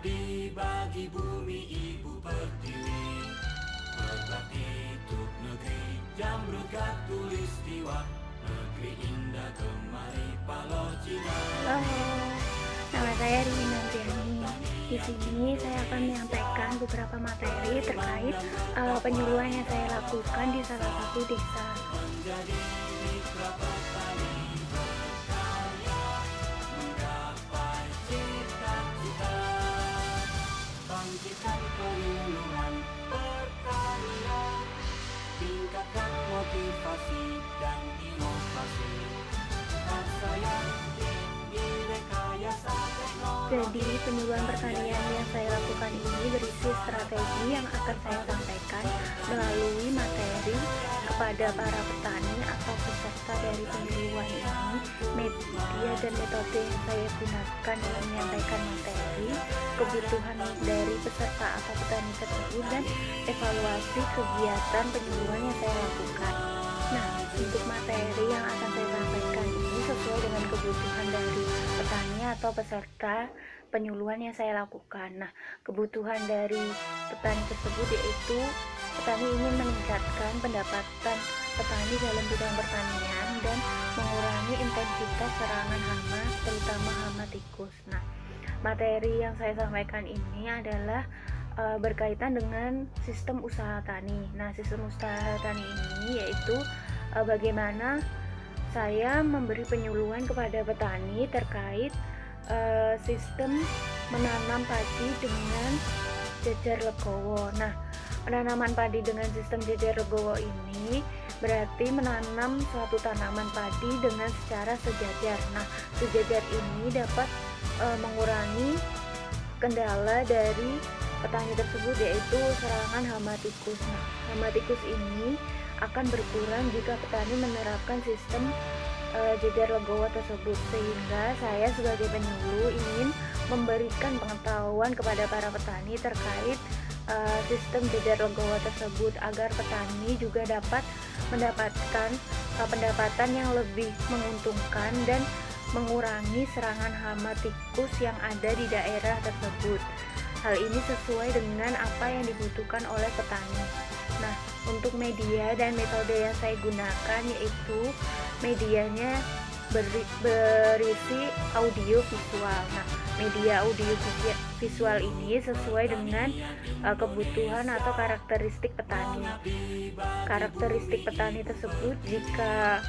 Mengabdi bagi bumi ibu pertiwi, berbakti untuk negeri Jamrut Katulistiwa, negeri indah kemari Palocina. Halo, nama saya Rini Nantiani. Di sini saya akan menyampaikan beberapa materi terkait penyuluhan yang saya lakukan di salah satu desa. Menjadi mitra petani berkarya, menggapai cita-cita, bangkitkan penyuluhan pertanian, tingkatkan motivasi dan inovasi, bangsa yang tinggi rekayasa teknologi. Jadi penyuluhan pertanian yang saya lakukan ini berisi strategi yang akan saya sampaikan melalui materi kepada para petani atau peserta dari penyuluhan ini, media dan metode yang saya gunakan dalam menyampaikan materi, kebutuhan dari peserta atau petani tersebut, dan evaluasi kegiatan penyuluhan yang saya lakukan. Nah, untuk materi yang akan saya sampaikan ini sesuai dengan kebutuhan dari petani atau peserta penyuluhan yang saya lakukan. Nah, kebutuhan dari petani tersebut yaitu petani ingin meningkatkan pendapatan petani dalam bidang pertanian dan mengurangi intensitas serangan hama, terutama hama tikus. Nah, materi yang saya sampaikan ini adalah berkaitan dengan sistem usaha tani. Nah, sistem usaha tani ini yaitu bagaimana saya memberi penyuluhan kepada petani terkait sistem menanam padi dengan jejer legowo. Nah, penanaman padi dengan sistem jejer legowo ini berarti menanam suatu tanaman padi dengan secara sejajar. Nah, sejajar ini dapat mengurangi kendala dari petani tersebut yaitu serangan hama tikus. Nah, hama tikus ini akan berkurang jika petani menerapkan sistem jejer legowo tersebut, sehingga saya sebagai penyuluh ingin memberikan pengetahuan kepada para petani terkait sistem jejer legowo tersebut agar petani juga dapat mendapatkan pendapatan yang lebih menguntungkan dan mengurangi serangan hama tikus yang ada di daerah tersebut. Hal ini sesuai dengan apa yang dibutuhkan oleh petani. Nah, untuk media dan metode yang saya gunakan yaitu medianya berisi audio visual. Nah, media audio visual ini sesuai dengan kebutuhan atau karakteristik petani. Karakteristik petani tersebut jika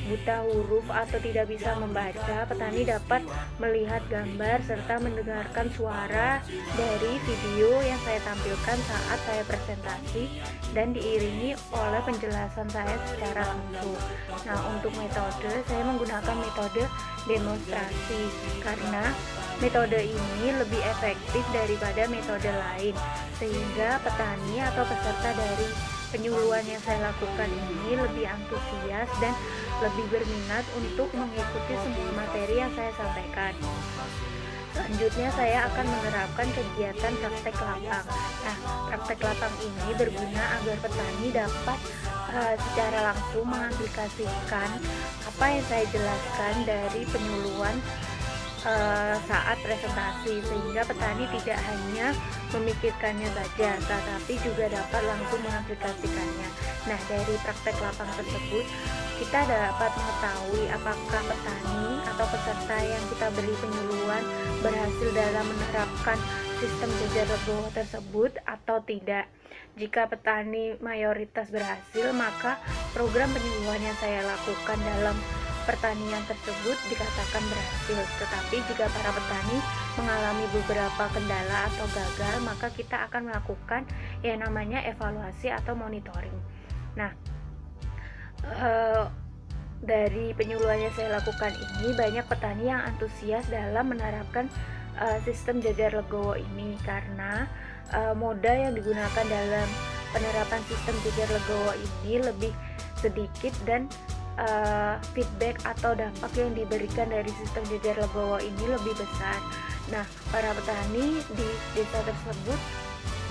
buta huruf atau tidak bisa membaca, petani dapat melihat gambar serta mendengarkan suara dari video yang saya tampilkan saat saya presentasi dan diiringi oleh penjelasan saya secara langsung. Nah, untuk metode saya menggunakan metode demonstrasi karena metode ini lebih efektif daripada metode lain, sehingga petani atau peserta dari penyuluhan yang saya lakukan ini lebih antusias dan lebih berminat untuk mengikuti semua materi yang saya sampaikan. Selanjutnya saya akan menerapkan kegiatan praktek lapang. Nah, praktek lapang ini berguna agar petani dapat secara langsung mengaplikasikan apa yang saya jelaskan dari penyuluhan saat presentasi, sehingga petani tidak hanya memikirkannya saja tetapi juga dapat langsung mengaplikasikannya. Nah, dari praktek lapang tersebut kita dapat mengetahui apakah petani atau peserta yang kita beri penyuluhan berhasil dalam menerapkan sistem jejer legowo tersebut atau tidak. Jika petani mayoritas berhasil, maka program penyuluhan yang saya lakukan dalam pertanian tersebut dikatakan berhasil. Tetapi jika para petani mengalami beberapa kendala atau gagal, maka kita akan melakukan yang namanya evaluasi atau monitoring. Nah, dari penyuluhan yang saya lakukan ini banyak petani yang antusias dalam menerapkan sistem jejer legowo ini karena moda yang digunakan dalam penerapan sistem jejer legowo ini lebih sedikit dan feedback atau dampak yang diberikan dari sistem jejer legowo ini lebih besar. Nah, para petani di desa tersebut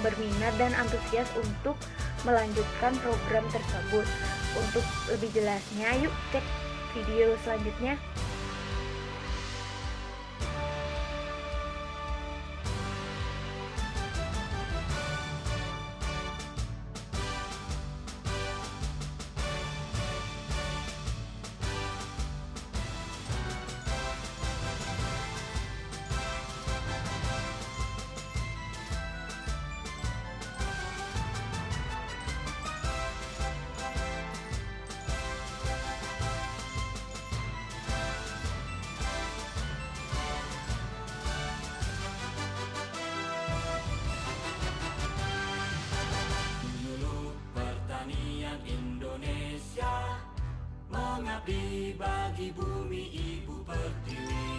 berminat dan antusias untuk melanjutkan program tersebut. Untuk lebih jelasnya, yuk cek video selanjutnya. bagi bumi ibu pertiwi,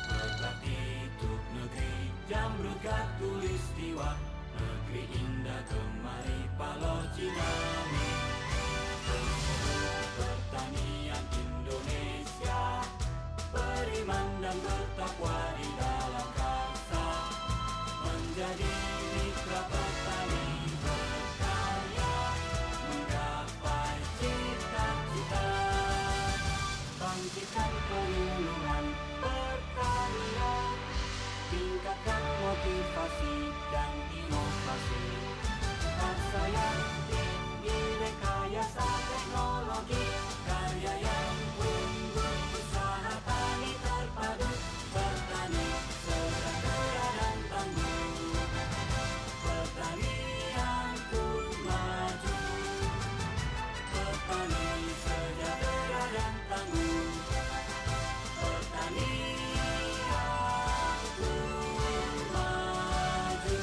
berbakti untuk negeri Jamrut Katulistiwa, negeri indah kemari Paloh Cinami. Pertanian Indonesia beriman dan bertakwa di dalam karsa, menjadi mitra petani berkarya, menggapai cita-cita, bangkitkan penyuluhan pertanian, tingkatkan motivasi dan inovasi, karsa yang tinggi, rekayasa teknologi, karya yang unggul, usaha tani terpadu, bertani sejahtera dan tangguh, pertanian pun maju, petani sejahtera dan tangguh, pertanian pun maju.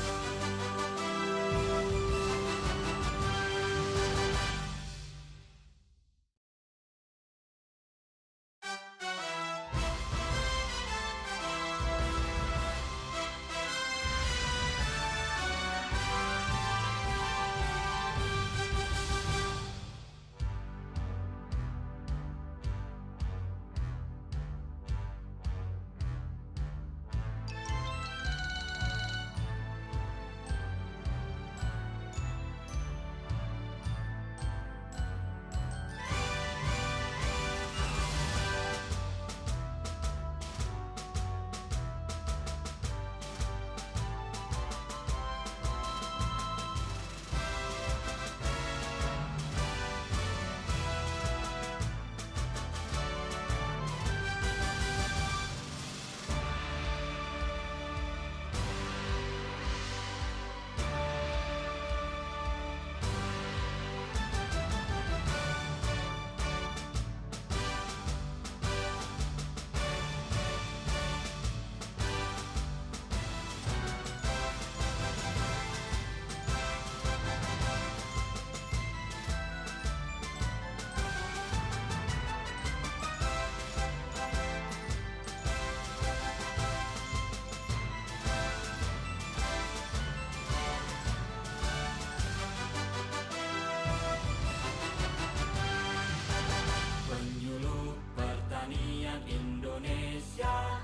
Penyuluh pertanian Indonesia,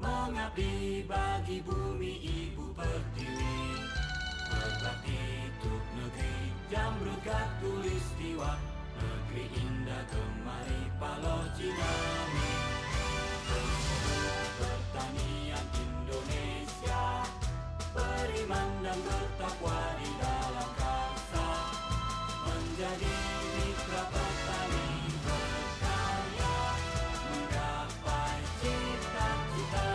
mengabdi bagi bumi ibu pertiwi, berbakti untuk negeri Jamrut Katulistiwa, negeri indah kemari Paloh Cinami. Penyuluh pertanian Indonesia beriman dan bertakwa di dalam karsa, menjadi mitra petani berkarya, menggapai cita-cita,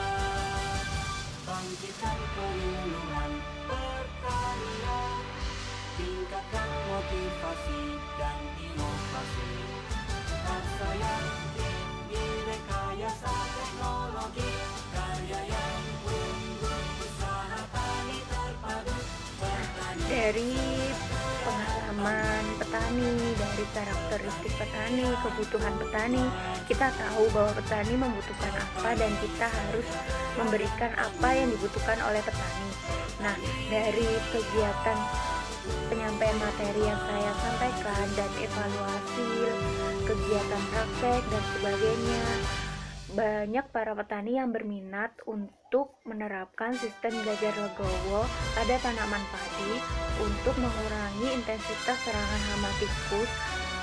bangkitkan penyuluhan pertanian, tingkatkan motivasi dan inovasi, karsa yang tinggi, rekayasa teknologi, karya yang unggul, usaha tani terpadu, pertanian. Dari pengalaman petani, dari karakteristik petani, kebutuhan petani, kita tahu bahwa petani membutuhkan apa dan kita harus memberikan apa yang dibutuhkan oleh petani. Nah, dari kegiatan penyampaian materi yang saya sampaikan dan evaluasi kegiatan praktek dan sebagainya, banyak para petani yang berminat untuk menerapkan sistem Gajar Legowo pada tanaman padi untuk mengurangi intensitas serangan hama tikus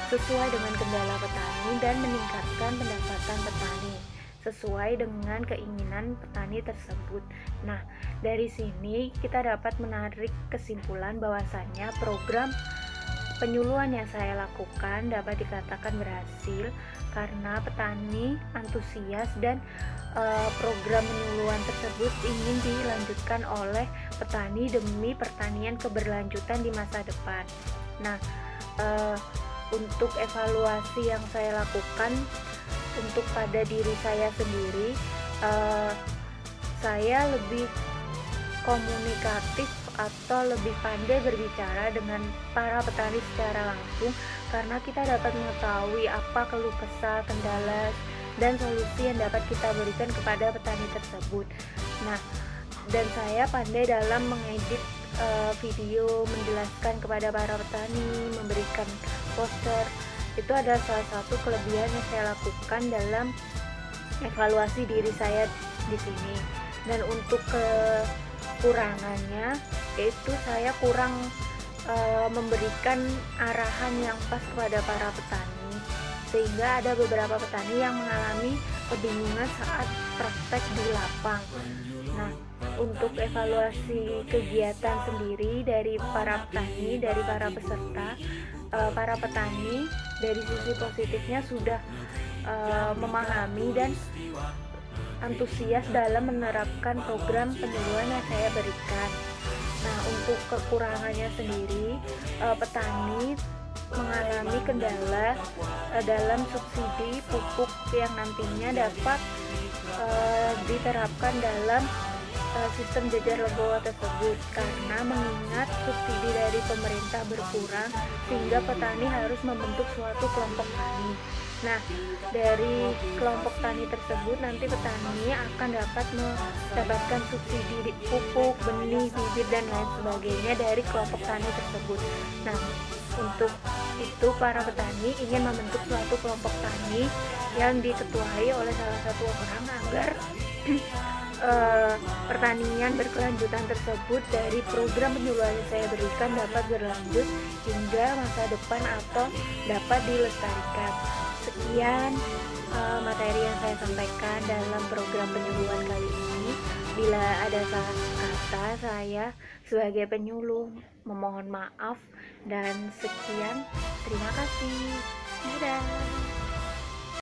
sesuai dengan kendala petani dan meningkatkan pendapatan petani sesuai dengan keinginan petani tersebut. Nah, dari sini kita dapat menarik kesimpulan bahwasannya program penyuluhan yang saya lakukan dapat dikatakan berhasil karena petani antusias dan program penyuluhan tersebut ingin dilanjutkan oleh petani demi pertanian keberlanjutan di masa depan. Nah, untuk evaluasi yang saya lakukan untuk pada diri saya sendiri, saya lebih komunikatif atau lebih pandai berbicara dengan para petani secara langsung, karena kita dapat mengetahui apa keluh kesah, kendala, dan solusi yang dapat kita berikan kepada petani tersebut. Nah, dan saya pandai dalam mengedit video, menjelaskan kepada para petani, memberikan poster. Itu adalah salah satu kelebihan yang saya lakukan dalam evaluasi diri saya di sini. Dan untuk kekurangannya, yaitu saya kurang memberikan arahan yang pas kepada para petani, sehingga ada beberapa petani yang mengalami kebingungan saat praktek di lapang. Nah, untuk evaluasi kegiatan sendiri dari para petani, dari para peserta, para petani dari sisi positifnya sudah memahami dan antusias dalam menerapkan program penyuluhan yang saya berikan. Nah, untuk kekurangannya sendiri, petani mengalami kendala dalam subsidi pupuk yang nantinya dapat diterapkan dalam sistem jajar legowo tersebut, karena mengingat subsidi dari pemerintah berkurang sehingga petani harus membentuk suatu kelompok tani. Nah, dari kelompok tani tersebut nanti petani akan dapat mendapatkan subsidi pupuk, benih, bibit, dan lain sebagainya dari kelompok tani tersebut. Nah, untuk itu para petani ingin membentuk suatu kelompok tani yang diketuai oleh salah satu orang agar pertanian berkelanjutan tersebut dari program penyuluhan yang saya berikan dapat berlanjut hingga masa depan atau dapat dilestarikan. Sekian materi yang saya sampaikan dalam program penyuluhan kali ini. Bila ada salah kata, saya sebagai penyuluh memohon maaf, dan sekian, terima kasih. Dadah.